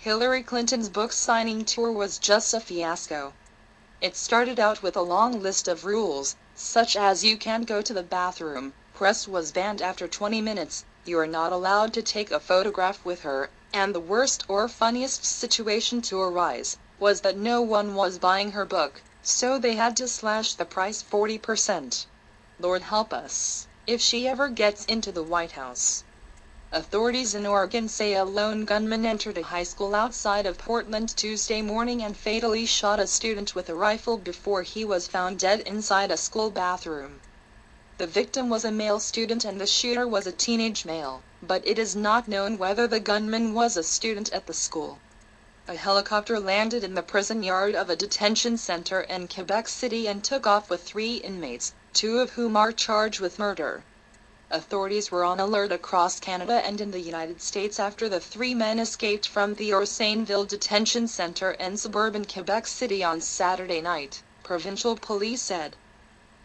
Hillary Clinton's book signing tour was just a fiasco. It started out with a long list of rules, such as you can't go to the bathroom, press was banned after 20 minutes, you are not allowed to take a photograph with her, and the worst or funniest situation to arise was that no one was buying her book, so they had to slash the price 40%. Lord help us, if she ever gets into the White House. Authorities in Oregon say a lone gunman entered a high school outside of Portland Tuesday morning and fatally shot a student with a rifle before he was found dead inside a school bathroom. The victim was a male student and the shooter was a teenage male, but it is not known whether the gunman was a student at the school. A helicopter landed in the prison yard of a detention center in Quebec City and took off with 3 inmates, 2 of whom are charged with murder. Authorities were on alert across Canada and in the United States after the 3 men escaped from the Orsainville Detention Center in suburban Quebec City on Saturday night, provincial police said.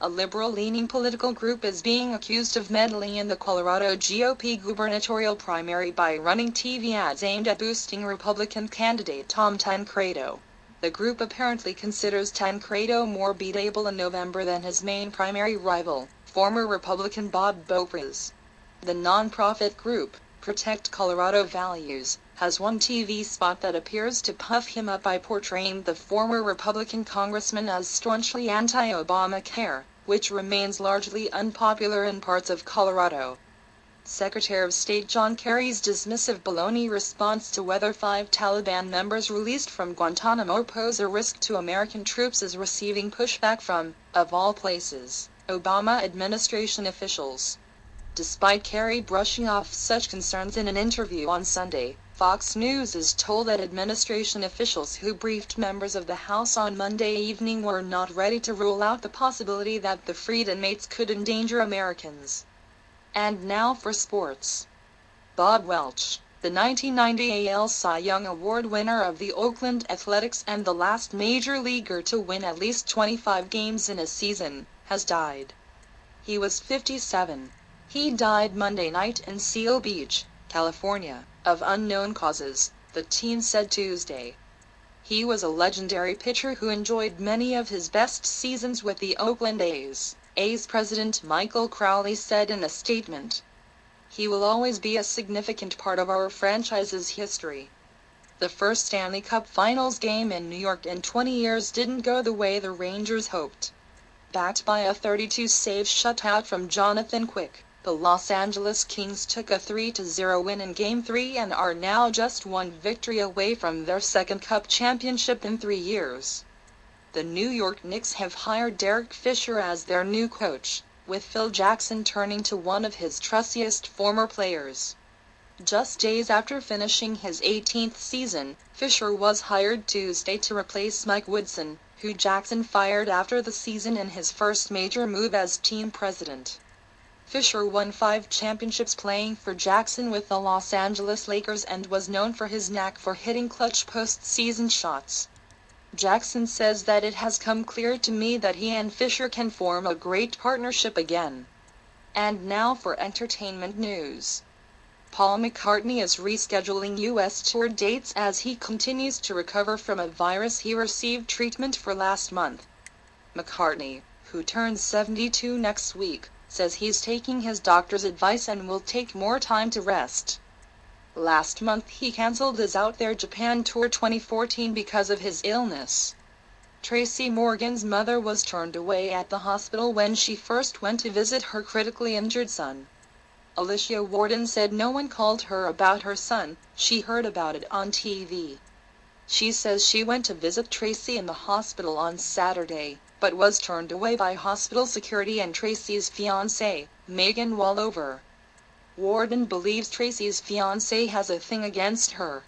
A liberal-leaning political group is being accused of meddling in the Colorado GOP gubernatorial primary by running TV ads aimed at boosting Republican candidate Tom Tancredo. The group apparently considers Tancredo more beatable in November than his main primary rival, former Republican Bob Welch. The non-profit group, Protect Colorado Values, has one TV spot that appears to puff him up by portraying the former Republican congressman as staunchly anti-Obamacare, which remains largely unpopular in parts of Colorado. Secretary of State John Kerry's dismissive baloney response to whether 5 Taliban members released from Guantanamo pose a risk to American troops is receiving pushback from, of all places, Obama administration officials. Despite Kerry brushing off such concerns in an interview on Sunday, Fox News is told that administration officials who briefed members of the House on Monday evening were not ready to rule out the possibility that the freed inmates could endanger Americans. And now for sports. Bob Welch, the 1990 AL Cy Young Award winner of the Oakland Athletics and the last major leaguer to win at least 25 games in a season, has died. He was 57. He died Monday night in Seal Beach, California, of unknown causes, the team said Tuesday. He was a legendary pitcher who enjoyed many of his best seasons with the Oakland A's. A's president Michael Crowley said in a statement. He will always be a significant part of our franchise's history. The first Stanley Cup Finals game in New York in 20 years didn't go the way the Rangers hoped. Backed by a 32-save shutout from Jonathan Quick, the Los Angeles Kings took a 3-0 win in Game 3 and are now just one victory away from their second Cup championship in 3 years. The New York Knicks have hired Derek Fisher as their new coach, with Phil Jackson turning to one of his trustiest former players. Just days after finishing his 18th season, Fisher was hired Tuesday to replace Mike Woodson, who Jackson fired after the season in his first major move as team president. Fisher won 5 championships playing for Jackson with the Los Angeles Lakers and was known for his knack for hitting clutch postseason shots. Jackson says that it has come clear to me that he and Fisher can form a great partnership again. And now for entertainment news. Paul McCartney is rescheduling U.S. tour dates as he continues to recover from a virus he received treatment for last month. McCartney, who turns 72 next week, says he's taking his doctor's advice and will take more time to rest. Last month he cancelled his Out There Japan Tour 2014 because of his illness. Tracy Morgan's mother was turned away at the hospital when she first went to visit her critically injured son. Alicia Warden said no one called her about her son, she heard about it on TV. She says she went to visit Tracy in the hospital on Saturday, but was turned away by hospital security and Tracy's fiancée, Megan Wallover. Warden believes Tracy's fiancé has a thing against her.